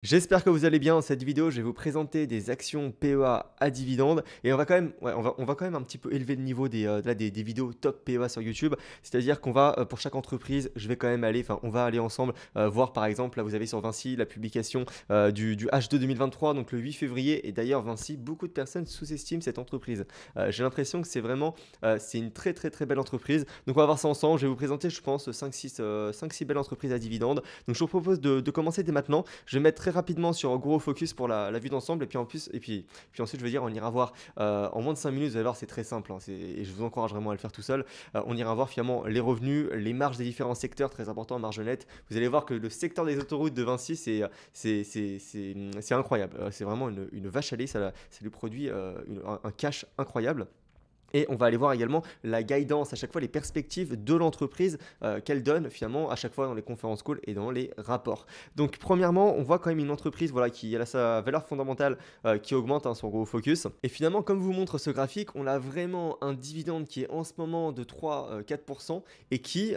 J'espère que vous allez bien. Dans cette vidéo, je vais vous présenter des actions PEA à dividendes et on va quand même, ouais, on va quand même un petit peu élever le niveau des vidéos top PEA sur YouTube. C'est-à-dire qu'on va, pour chaque entreprise, je vais quand même aller, enfin, on va aller ensemble voir par exemple, là vous avez sur Vinci la publication du H2 2023, donc le 8 février. Et d'ailleurs, Vinci, beaucoup de personnes sous-estiment cette entreprise. J'ai l'impression que c'est vraiment, c'est une très très très belle entreprise. Donc on va voir ça ensemble. Je vais vous présenter, je pense, 5-6 belles entreprises à dividendes. Donc je vous propose de commencer dès maintenant. Je vais mettre très rapidement sur un gros focus pour la vue d'ensemble et puis en plus puis ensuite je veux dire on ira voir en moins de 5 minutes. Vous allez voir, c'est très simple, hein, et je vous encourage vraiment à le faire tout seul. On ira voir finalement les revenus, les marges des différents secteurs, très important, marge nette. Vous allez voir que le secteur des autoroutes de Vinci, c'est incroyable. C'est vraiment une vache à lait. Ça lui produit un cash incroyable. Et on va aller voir également la guidance, à chaque fois les perspectives de l'entreprise qu'elle donne finalement à chaque fois dans les conférences call et dans les rapports. Donc premièrement, on voit quand même une entreprise, voilà, qui a sa valeur fondamentale qui augmente, hein, son gros focus. Et finalement, comme vous montre ce graphique, on a vraiment un dividende qui est en ce moment de 3-4% et qui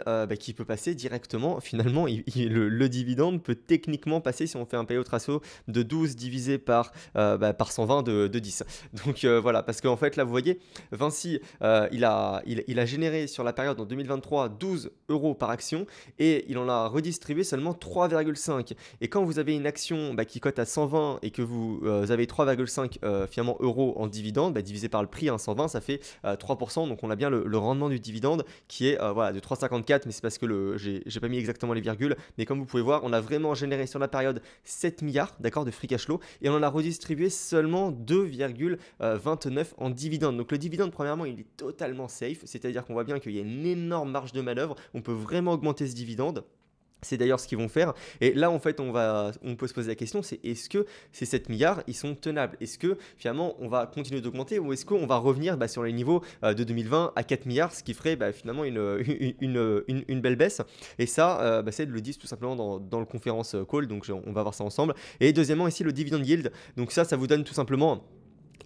peut passer directement. Finalement, le dividende peut techniquement passer, si on fait un payout ratio de 12 divisé par 120 de 10. Donc voilà, parce qu'en fait là, vous voyez, Vinci, il a généré sur la période en 2023 12 euros par action et il en a redistribué seulement 3,5. Et quand vous avez une action qui cote à 120 et que vous avez 3,5 finalement euros en dividende, divisé par le prix, hein, 120, ça fait 3%. Donc on a bien le rendement du dividende qui est voilà, de 3,54, mais c'est parce que j'ai pas mis exactement les virgules. Mais comme vous pouvez voir, on a vraiment généré sur la période 7 milliards, d'accord, de free cash flow, et on en a redistribué seulement 2,29 en dividende. Donc le dividende, premièrement, il est totalement safe, c'est-à-dire qu'on voit bien qu'il y a une énorme marge de manœuvre, on peut vraiment augmenter ce dividende. C'est d'ailleurs ce qu'ils vont faire. Et là, en fait, on peut se poser la question, c'est est-ce que ces 7 milliards, ils sont tenables? Est-ce que finalement, on va continuer d'augmenter ou est-ce qu'on va revenir sur les niveaux de 2020 à 4 milliards, ce qui ferait finalement une belle baisse? Et ça, c'est de le dire tout simplement dans le conférence call, donc on va voir ça ensemble. Et deuxièmement, ici, le dividend yield. Donc ça vous donne tout simplement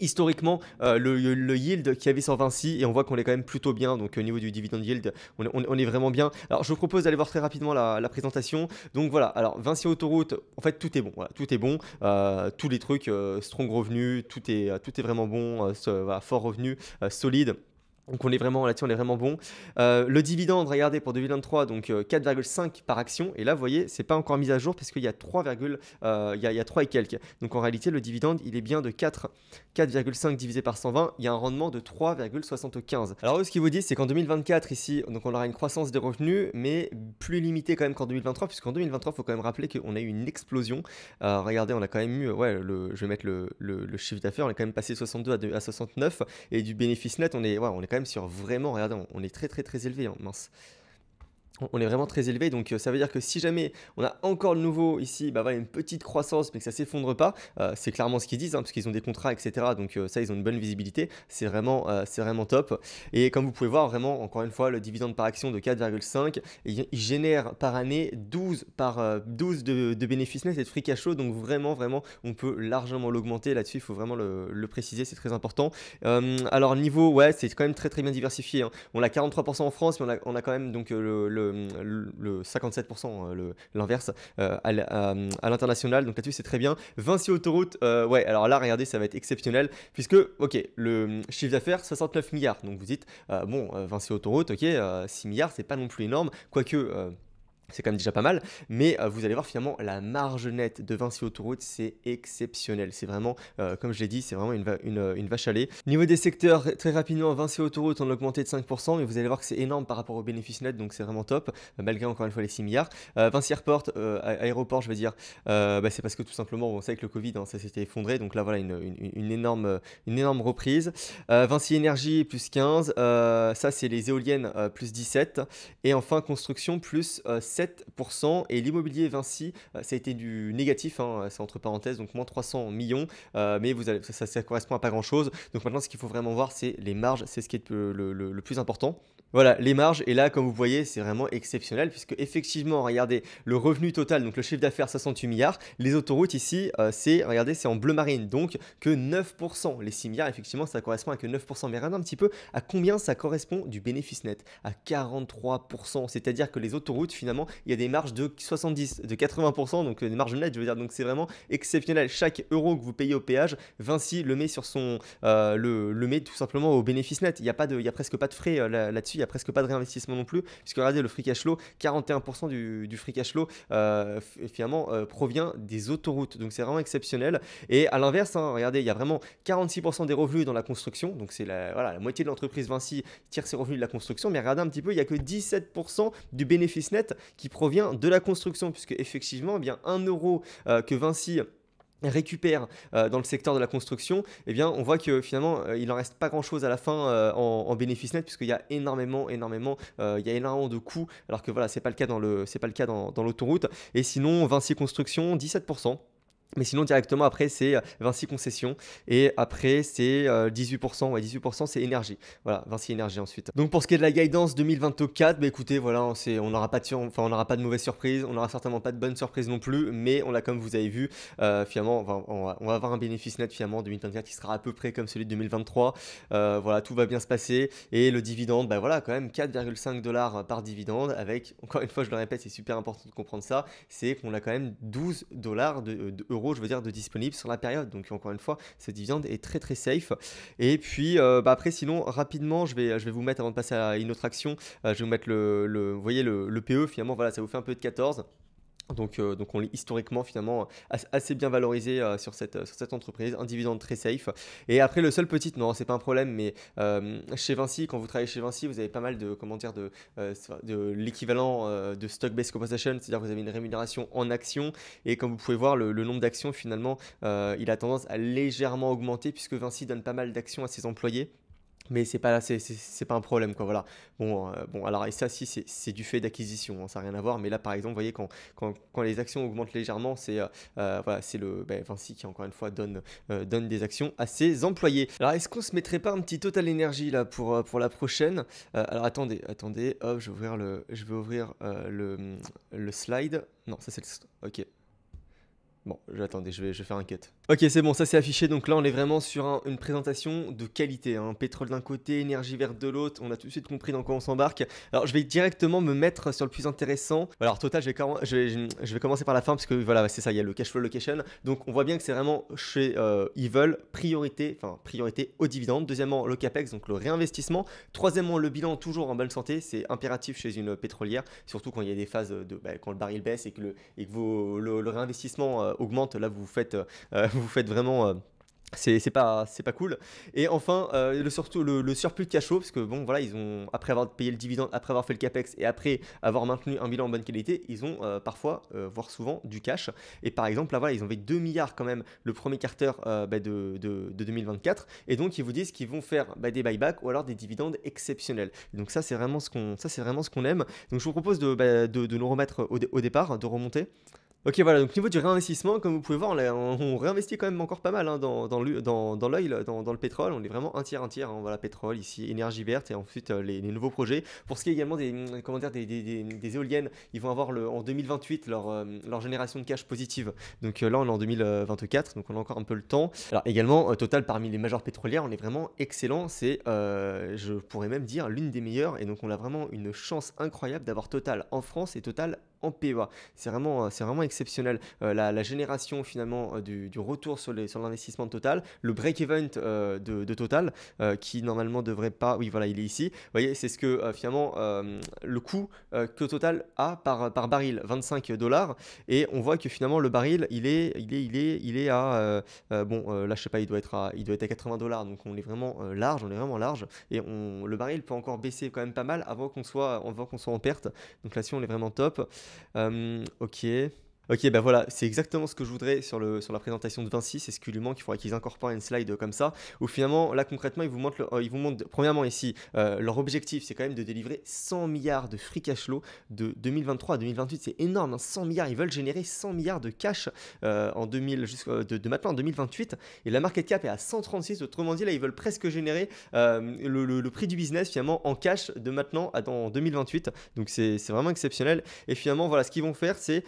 historiquement le yield qu'il y avait sur Vinci, et on voit qu'on est quand même plutôt bien. Donc au niveau du dividend yield, on est vraiment bien. Alors je vous propose d'aller voir très rapidement la présentation. Donc voilà, alors Vinci Autoroute, en fait tout est bon, voilà, tout est bon. Tous les trucs, strong revenu, tout est vraiment bon, voilà, fort revenu, solide. Donc on est vraiment là-dessus, on est vraiment bon. Le dividende, regardez, pour 2023, donc 4,5 par action. Et là, vous voyez, c'est pas encore mis à jour parce qu'il y a 3, il y a 3 et quelques. Donc en réalité, le dividende, il est bien de 4,5 divisé par 120. Il y a un rendement de 3,75. Alors eux, ce qu'ils vous disent, c'est qu'en 2024, ici, donc on aura une croissance des revenus, mais plus limitée quand même qu'en 2023, puisqu'en 2023, il faut quand même rappeler qu'on a eu une explosion. Regardez, on a quand même eu, ouais, je vais mettre le chiffre d'affaires, on est quand même passé de 62 à 69, et du bénéfice net, on est quand même sur vraiment, regardez, on est très très très élevé, hein, mince. On est vraiment très élevé, donc ça veut dire que si jamais on a encore le nouveau ici, voilà, une petite croissance, mais que ça s'effondre pas, c'est clairement ce qu'ils disent, hein, parce qu'ils ont des contrats, etc. Donc ça, ils ont une bonne visibilité, c'est vraiment top. Et comme vous pouvez voir, vraiment, encore une fois, le dividende par action de 4,5, il génère par année 12 de bénéfices nets et de free cash flow, donc vraiment, vraiment, on peut largement l'augmenter là-dessus, il faut vraiment le préciser, c'est très important. Alors niveau, ouais, c'est quand même très très bien diversifié, hein. On a 43% en France, mais on a quand même donc le 57%, l'inverse, à l'international. Donc là-dessus, c'est très bien. Vinci Autoroute, ouais, alors là, regardez, ça va être exceptionnel, puisque, ok, le chiffre d'affaires, 69 milliards. Donc vous dites, bon, Vinci Autoroute, ok, 6 milliards, c'est pas non plus énorme, quoique c'est quand même déjà pas mal, mais vous allez voir finalement la marge nette de Vinci Autoroute, c'est exceptionnel. C'est vraiment, comme je l'ai dit, c'est vraiment une vache à lait. Niveau des secteurs, très rapidement, Vinci Autoroute, on a augmenté de 5%, mais vous allez voir que c'est énorme par rapport au bénéfice net, donc c'est vraiment top, malgré encore une fois les 6 milliards. Vinci Airport, aéroport, je veux dire, c'est parce que tout simplement, on sait que le Covid, hein, ça s'était effondré, donc là voilà une énorme reprise. Vinci Énergie, plus 15, ça c'est les éoliennes, plus 17, et enfin construction, plus 7%, et l'immobilier Vinci, ça a été du négatif, hein, c'est entre parenthèses, donc moins 300 millions, mais ça correspond à pas grand chose. Donc maintenant, ce qu'il faut vraiment voir, c'est les marges, c'est ce qui est le plus important. Voilà, les marges, et là, comme vous voyez, c'est vraiment exceptionnel puisque effectivement, regardez, le revenu total, donc le chiffre d'affaires 68 milliards, les autoroutes ici, c'est, regardez, c'est en bleu marine, donc que 9%. Les 6 milliards, effectivement, ça correspond à que 9%. Mais regardez un petit peu à combien ça correspond du bénéfice net, à 43%. C'est-à-dire que les autoroutes, finalement, il y a des marges de 70, de 80%, donc des marges nettes, je veux dire, donc c'est vraiment exceptionnel. Chaque euro que vous payez au péage, Vinci le met sur son, le met tout simplement au bénéfice net. Il y a presque pas de frais là-dessus, il n'y a presque pas de réinvestissement non plus, puisque regardez le free cash flow, 41% du free cash flow finalement provient des autoroutes, donc c'est vraiment exceptionnel. Et à l'inverse, hein, regardez, il y a vraiment 46% des revenus dans la construction, donc c'est voilà, la moitié de l'entreprise Vinci tire ses revenus de la construction, mais regardez un petit peu, il n'y a que 17% du bénéfice net qui provient de la construction, puisque effectivement, eh bien 1 euro que Vinci récupère dans le secteur de la construction, eh bien, on voit que finalement, il n'en reste pas grand-chose à la fin en bénéfice net, puisqu'il y a il y a énormément de coûts, alors que voilà, c'est pas le cas c'est pas le cas dans l'autoroute. Et sinon, Vinci Construction, 17%. Mais sinon, directement après, c'est Vinci Concession. Et après, c'est 18%. Ouais, 18%, c'est énergie. Voilà, Vinci Énergie ensuite. Donc, pour ce qui est de la guidance 2024, bah écoutez, voilà, on n'aura pas on n'aura pas de mauvaise surprise. On n'aura certainement pas de bonne surprise non plus. Mais on l'a, comme vous avez vu, finalement, on va avoir un bénéfice net finalement en 2024 qui sera à peu près comme celui de 2023. Voilà, tout va bien se passer. Et le dividende, bah voilà, quand même 4,5 dollars par dividende. Avec, encore une fois, je le répète, c'est super important de comprendre ça. C'est qu'on a quand même 12 dollars euros, je veux dire, de disponible sur la période. Donc encore une fois, ce dividende est très très safe. Et puis bah après, sinon, rapidement, je vais vous mettre, avant de passer à une autre action, je vais vous mettre vous voyez le PE, finalement, voilà, ça vous fait un peu de 14. Donc on est historiquement finalement assez bien valorisé sur cette entreprise, un dividende très safe. Et après le seul petit, non c'est pas un problème, mais chez Vinci, quand vous travaillez chez Vinci, vous avez pas mal de, comment dire, de l'équivalent de stock-based compensation, c'est-à-dire que vous avez une rémunération en actions, et comme vous pouvez voir, le nombre d'actions finalement, il a tendance à légèrement augmenter puisque Vinci donne pas mal d'actions à ses employés. Mais c'est pas un problème, quoi, voilà. Bon, alors, et ça, si, c'est du fait d'acquisition, hein, ça n'a rien à voir. Mais là, par exemple, vous voyez, quand les actions augmentent légèrement, voilà, c'est Vinci qui, encore une fois, donne des actions à ses employés. Alors, est-ce qu'on se mettrait pas un petit Total Energy là pour la prochaine? Alors, attendez, hop, je vais ouvrir le slide. Non, ça c'est Ok. Bon, attendez, je vais faire un cut. Ok, c'est bon, ça c'est affiché. Donc là, on est vraiment sur une présentation de qualité, hein. Pétrole d'un côté, énergie verte de l'autre. On a tout de suite compris dans quoi on s'embarque. Alors, je vais directement me mettre sur le plus intéressant. Alors, total, je vais commencer par la fin parce que voilà, c'est ça, il y a le cash flow location. Donc, on voit bien que c'est vraiment chez Evil, priorité au dividende. Deuxièmement, le capex, donc le réinvestissement. Troisièmement, le bilan toujours en bonne santé. C'est impératif chez une pétrolière, surtout quand il y a des phases quand le baril baisse et que le réinvestissement augmente. Là, vous faites vraiment c'est pas cool. Et enfin, surtout le surplus de cash flow, parce que bon, voilà, après avoir payé le dividende, après avoir fait le capex et après avoir maintenu un bilan en bonne qualité, ils ont parfois, voire souvent, du cash. Et par exemple, là, voilà, ils ont fait 2 milliards quand même le premier quarter de 2024. Et donc, ils vous disent qu'ils vont faire des buybacks ou alors des dividendes exceptionnels. Donc, ça, c'est vraiment ce qu'on aime. Donc, je vous propose de nous remettre au départ, de remonter. Ok, voilà, donc niveau du réinvestissement, comme vous pouvez voir, on réinvestit quand même encore pas mal, hein, dans l'oil, dans le pétrole. On est vraiment un tiers, hein, voilà, pétrole, ici, énergie verte, et ensuite les nouveaux projets. Pour ce qui est également comment dire, des éoliennes, ils vont avoir en 2028 leur génération de cash positive. Donc là, on est en 2024, donc on a encore un peu le temps. Alors également, Total, parmi les majors pétrolières, on est vraiment excellent. C'est, je pourrais même dire, l'une des meilleures. Et donc on a vraiment une chance incroyable d'avoir Total en France et Total en PEA. C'est vraiment exceptionnel. La génération finalement du retour sur l'investissement de Total, le break-even de Total, qui normalement devrait pas... Oui, voilà, il est ici. Vous voyez, c'est ce que finalement le coût que Total a par baril, 25 dollars. Et on voit que finalement le baril, il est à... là, je sais pas, il doit être à 80 dollars. Donc on est vraiment large, Et le baril peut encore baisser quand même pas mal avant qu'on soit en perte. Donc là-dessus, on est vraiment top. Ok. Ok, bah voilà, c'est exactement ce que je voudrais sur la présentation de Vinci. C'est ce qui lui manque. Il faudrait qu'ils incorporent une slide comme ça, où finalement, là concrètement, ils vous montrent premièrement ici, leur objectif, c'est quand même de délivrer 100 milliards de free cash flow de 2023 à 2028. C'est énorme, hein, 100 milliards. Ils veulent générer 100 milliards de cash en 2000, de maintenant en 2028. Et la market cap est à 136. Autrement dit, là, ils veulent presque générer le prix du business finalement en cash de maintenant à dans 2028. Donc c'est vraiment exceptionnel. Et finalement, voilà, ce qu'ils vont faire, c'est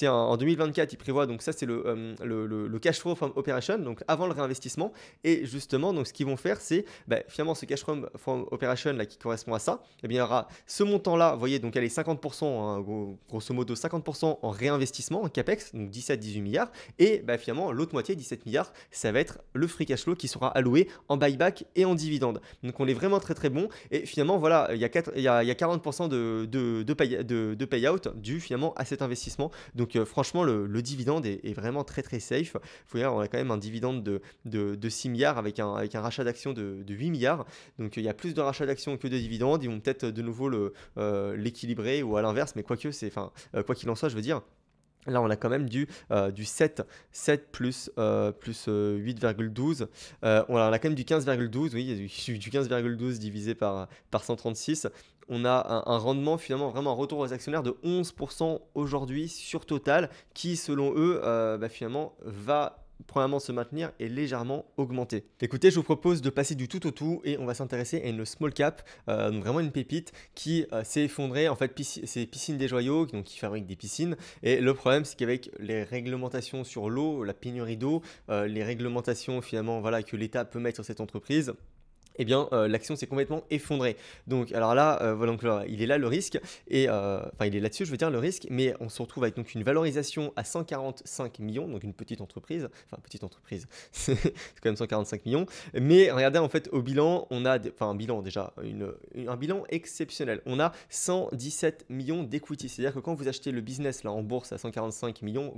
en 2024, ils prévoient, donc ça c'est le cash flow from operation, donc avant le réinvestissement. Et justement, donc ce qu'ils vont faire, c'est finalement ce cash flow from operation là, qui correspond à ça, et bien, il y aura ce montant-là, vous voyez, donc elle est 50%, hein, grosso modo 50% en réinvestissement, en capex, donc 17-18 milliards, et finalement l'autre moitié, 17 milliards, ça va être le free cash flow qui sera alloué en buyback et en dividende. Donc on est vraiment très très bon, et finalement voilà, il y a 40% de payout dû finalement à cet investissement. Donc franchement, le dividende est vraiment très très safe. Faut dire, on a quand même un dividende de 6 milliards avec un rachat d'actions de 8 milliards. Donc il y a plus de rachat d'actions que de dividendes. Ils vont peut-être de nouveau l'équilibrer ou à l'inverse, mais quoique, quoi qu'il en soit, je veux dire. Là, on a quand même du 7 plus 8,12. On a quand même du 15,12. Oui, il y a du 15,12 divisé par 136. On a un rendement, finalement, vraiment un retour aux actionnaires de 11% aujourd'hui sur Total, qui, selon eux, finalement, va premièrement se maintenir et légèrement augmenter. Écoutez, je vous propose de passer du tout au tout et on va s'intéresser à une small cap, donc vraiment une pépite qui s'est effondrée. En fait, c'est Piscine des Joyaux, donc qui fabrique des piscines. Et le problème, c'est qu'avec les réglementations sur l'eau, la pénurie d'eau, les réglementations finalement voilà, que l'État peut mettre sur cette entreprise, eh bien, l'action s'est complètement effondrée. Donc, alors là, voilà, donc là, il est là le risque, et enfin, il est là-dessus, je veux dire, le risque, mais on se retrouve avec donc une valorisation à 145 millions, donc une petite entreprise, c'est quand même 145 millions, mais regardez, en fait, au bilan, on a, enfin, un bilan déjà, un bilan exceptionnel. On a 117 millions d'equity, c'est-à-dire que quand vous achetez le business là en bourse à 145 millions,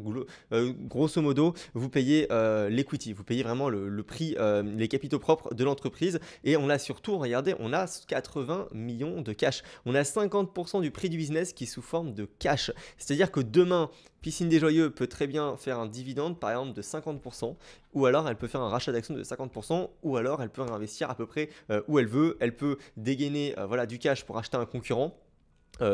grosso modo, vous payez l'equity, vous payez vraiment le prix, les capitaux propres de l'entreprise. Et on a surtout, regardez, on a 80 millions de cash. On a 50% du prix du business qui est sous forme de cash. C'est-à-dire que demain, Piscine des Joyeux peut très bien faire un dividende, par exemple, de 50%, ou alors elle peut faire un rachat d'actions de 50%, ou alors elle peut réinvestir à peu près où elle veut. Elle peut dégainer voilà, du cash pour acheter un concurrent.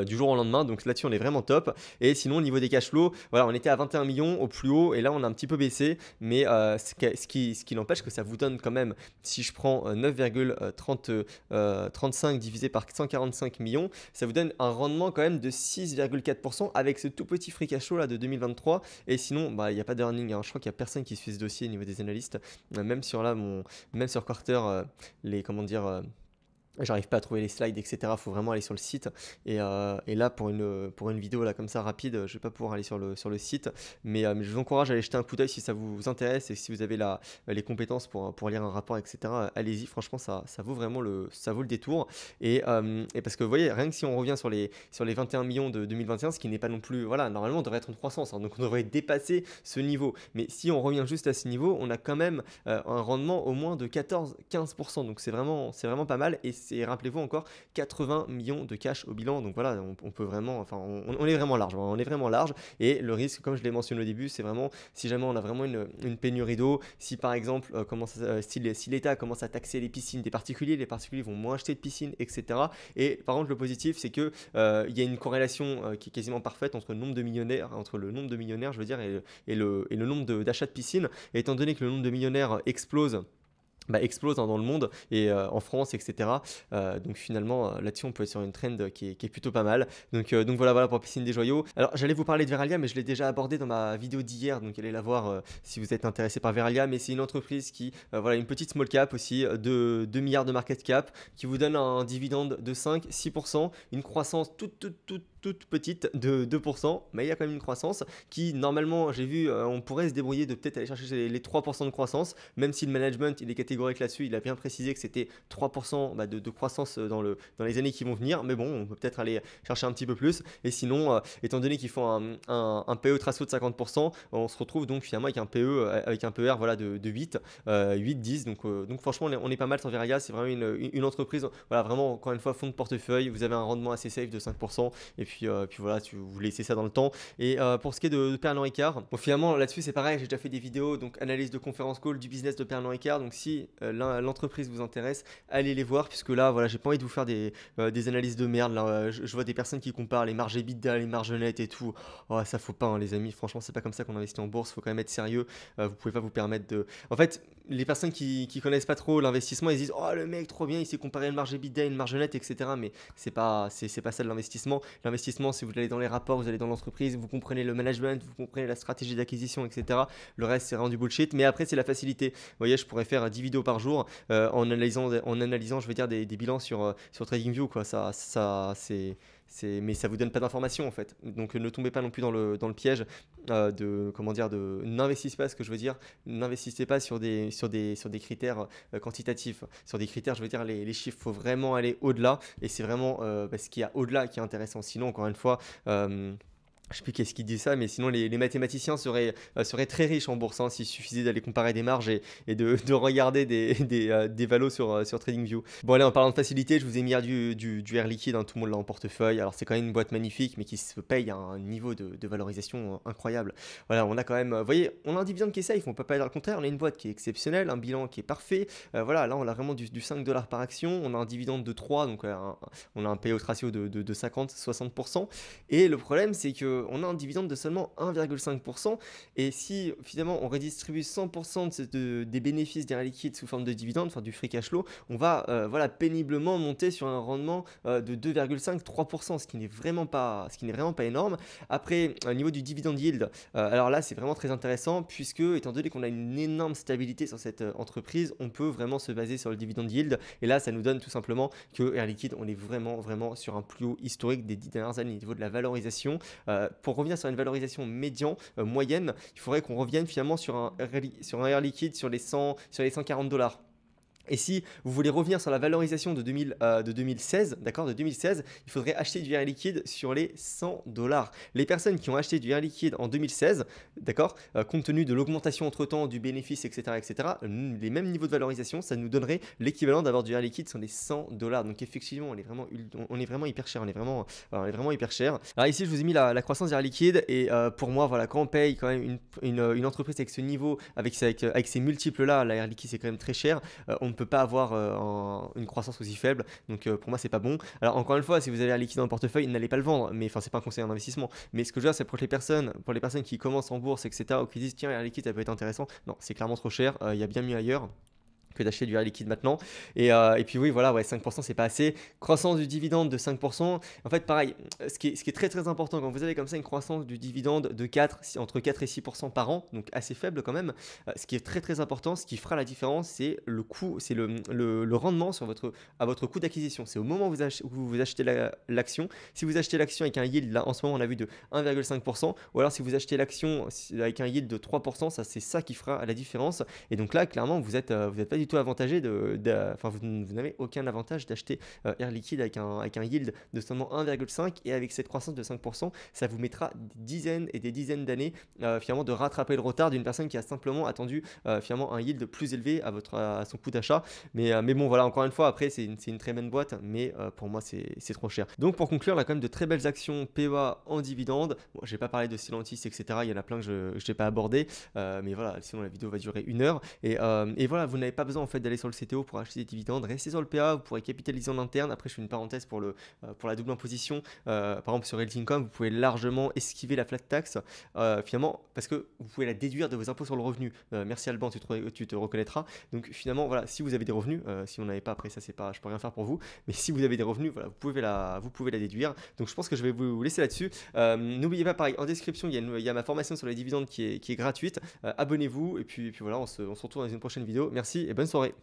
Du jour au lendemain, donc là-dessus on est vraiment top. Et sinon au niveau des cash flows, voilà, on était à 21 millions au plus haut et là on a un petit peu baissé, mais ce qui n'empêche que ça vous donne quand même, si je prends 9,35 divisé par 145 millions, ça vous donne un rendement quand même de 6,4% avec ce tout petit free cash flow là de 2023. Et sinon il n'y a pas d'earning, hein. Je crois qu'il n'y a personne qui suit ce dossier au niveau des analystes, même sur Quarter, les comment dire, j'arrive pas à trouver les slides, etc. Faut vraiment aller sur le site. Et là, pour une vidéo là, comme ça rapide, je vais pas pouvoir aller sur le site. Mais je vous encourage à aller jeter un coup d'œil si ça vous intéresse et si vous avez les compétences pour lire un rapport, etc. Allez-y, franchement, ça vaut vraiment ça vaut le détour. Et parce que vous voyez, rien que si on revient sur les 21 millions de 2021, ce qui n'est pas non plus. Voilà, normalement, on devrait être en croissance. Hein, donc, on devrait dépasser ce niveau. Mais si on revient juste à ce niveau, on a quand même un rendement au moins de 14-15%. Donc, c'est vraiment pas mal. Et rappelez-vous encore 80 millions de cash au bilan, donc voilà, on peut vraiment, enfin on est vraiment large, on est vraiment large. Et le risque, comme je l'ai mentionné au début, c'est vraiment si jamais on a vraiment une pénurie d'eau, si par exemple si l'État commence à taxer les piscines des particuliers, les particuliers vont moins acheter de piscines, etc. Et par contre le positif, c'est que il y a une corrélation qui est quasiment parfaite entre le nombre de millionnaires, je veux dire, et le nombre d'achats de piscines. Et étant donné que le nombre de millionnaires explose hein, dans le monde et en France, etc. Donc finalement, là-dessus, on peut être sur une trend qui est plutôt pas mal. Donc voilà pour Piscine des Joyaux. Alors, j'allais vous parler de Veralia, mais je l'ai déjà abordé dans ma vidéo d'hier, donc allez la voir si vous êtes intéressé par Veralia. Mais c'est une entreprise qui, voilà, une petite small cap aussi, de 2 milliards de market cap, qui vous donne un dividende de 5-6%, une croissance toute petite de 2%, mais il y a quand même une croissance qui, normalement, j'ai vu, on pourrait se débrouiller de peut-être aller chercher les 3% de croissance, même si le management, il est catégorique là-dessus, il a bien précisé que c'était 3% de croissance dans les années qui vont venir, mais bon, on peut peut-être aller chercher un petit peu plus. Et sinon, étant donné qu'ils font un PE trasso de 50%, on se retrouve donc finalement avec un PER voilà, de 8-10, donc franchement, on est pas mal sur Veralia. C'est vraiment une entreprise, voilà, vraiment, encore une fois, fonds de portefeuille, vous avez un rendement assez safe de 5%, et puis puis voilà, vous laissez ça dans le temps. Et pour ce qui est de Pernod Ricard, bon, finalement là-dessus c'est pareil, j'ai déjà fait des vidéos, donc analyse de conférence call du business de Pernod Ricard. Donc si l'entreprise vous intéresse, allez les voir, puisque là voilà, j'ai pas envie de vous faire des analyses de merde. Là, je vois des personnes qui comparent les marges EBITDA, les marges nettes et tout. Oh, ça faut pas, hein, les amis, franchement c'est pas comme ça qu'on investit en bourse, faut quand même être sérieux. Vous pouvez pas vous permettre de... En fait, les personnes qui connaissent pas trop l'investissement, ils disent oh le mec trop bien, il s'est comparé une marge EBITDA, une marge nette, etc. Mais c'est pas ça de l'investissement. L'investissement, c'est vous allez dans les rapports, vous allez dans l'entreprise, vous comprenez le management, vous comprenez la stratégie d'acquisition, etc. Le reste c'est vraiment du bullshit. Mais après c'est la facilité. Vous voyez, je pourrais faire 10 vidéos par jour en analysant, je veux dire des bilans sur TradingView, quoi. Mais ça vous donne pas d'informations en fait. Donc ne tombez pas non plus dans le piège n'investissez pas, ce que je veux dire, n'investissez pas sur des critères quantitatifs. Sur des critères, je veux dire, les chiffres, faut vraiment aller au-delà. Et c'est vraiment ce qu'il y a au-delà qui est intéressant. Sinon, encore une fois, je sais plus qu'est-ce qui dit ça, mais sinon les mathématiciens seraient très riches en bourse, hein, s'il suffisait d'aller comparer des marges et de regarder des valos sur TradingView. Bon allez, en parlant de facilité, je vous ai mis du Air Liquide, hein, tout le monde l'a en portefeuille. Alors c'est quand même une boîte magnifique, mais qui se paye à un niveau de valorisation incroyable. Voilà, on a quand même, vous voyez, on a un dividende qui est safe, on peut pas dire le contraire, on a une boîte qui est exceptionnelle, un bilan qui est parfait. Voilà, là on a vraiment du 5 $ par action, on a un dividende de 3, donc on a un payout ratio de 50-60%. Et le problème c'est que on a un dividende de seulement 1,5%. Et si finalement on redistribue 100% des bénéfices d'Air Liquide sous forme de dividende, enfin du free cash flow, on va voilà, péniblement monter sur un rendement de 2,5-3%, ce qui n'est vraiment pas énorme. Après, au niveau du dividend yield, alors là c'est vraiment très intéressant, puisque étant donné qu'on a une énorme stabilité sur cette entreprise, on peut vraiment se baser sur le dividend yield. Et là ça nous donne tout simplement que Air Liquide, on est vraiment sur un plus haut historique des 10 dernières années au niveau de la valorisation. Pour revenir sur une valorisation moyenne, il faudrait qu'on revienne finalement sur un Air Liquide sur les 140 $. Et si vous voulez revenir sur la valorisation de 2016, d'accord, de 2016, il faudrait acheter du Air Liquide sur les 100 $. Les personnes qui ont acheté du Air Liquide en 2016, d'accord, compte tenu de l'augmentation entre-temps du bénéfice, etc., les mêmes niveaux de valorisation, ça nous donnerait l'équivalent d'avoir du Air Liquide sur les 100 $. Donc effectivement, on est vraiment hyper cher, on est vraiment hyper cher. Alors ici, je vous ai mis la croissance d'Air Liquide, et pour moi, voilà, quand on paye quand même une entreprise avec ce niveau, avec ces multiples-là, la Air Liquide c'est quand même très cher, on ne peut pas avoir une croissance aussi faible. Donc pour moi c'est pas bon. Alors encore une fois, si vous avez un liquide dans le portefeuille, n'allez pas le vendre, mais enfin c'est pas un conseil en investissement, mais ce que je veux dire c'est pour les personnes qui commencent en bourse, etc., ou qui disent tiens, Air Liquide ça peut être intéressant, non, c'est clairement trop cher, il y a bien mieux ailleurs que d'acheter du Air Liquide maintenant. Et puis oui, voilà, ouais, 5% c'est pas assez. Croissance du dividende de 5%. En fait, pareil, ce qui est très très important quand vous avez comme ça une croissance du dividende de entre 4 et 6% par an, donc assez faible quand même, ce qui est très très important, ce qui fera la différence, c'est le coût, c'est le rendement à votre coût d'acquisition. C'est au moment où vous achetez l'action. Si vous achetez l'action avec un yield, là en ce moment on a vu de 1,5%, ou alors si vous achetez l'action avec un yield de 3%, c'est ça qui fera la différence. Et donc là, clairement, vous êtes pas du tout avantagé enfin vous n'avez aucun avantage d'acheter Air Liquide avec un yield de seulement 1,5, et avec cette croissance de 5%, ça vous mettra des dizaines et des dizaines d'années finalement de rattraper le retard d'une personne qui a simplement attendu finalement un yield plus élevé à son coût d'achat. Mais bon, voilà, encore une fois, après c'est une très bonne boîte, mais pour moi c'est trop cher. Donc pour conclure, on a quand même de très belles actions PEA en dividende. Bon, j'ai pas parlé de Stellantis, etc. Il y en a plein que je n'ai pas abordé, mais voilà, sinon la vidéo va durer 1 heure. Et voilà, vous n'avez pas besoin en fait d'aller sur le CTO pour acheter des dividendes. Restez sur le PA, vous pourrez capitaliser en interne. Après, je fais une parenthèse pour la double imposition. Par exemple, sur Realty Income, vous pouvez largement esquiver la flat tax, finalement, parce que vous pouvez la déduire de vos impôts sur le revenu. Merci Alban, tu te reconnaîtras. Donc finalement, voilà, si vous avez des revenus, si vous n'avez pas, après ça c'est pas, je peux rien faire pour vous, mais si vous avez des revenus, voilà, vous pouvez la déduire. Donc je pense que je vais vous laisser là-dessus. N'oubliez pas, pareil, en description, il y a ma formation sur les dividendes qui est gratuite. Abonnez-vous, et puis voilà, on se retrouve dans une prochaine vidéo. Merci et bonne soirée.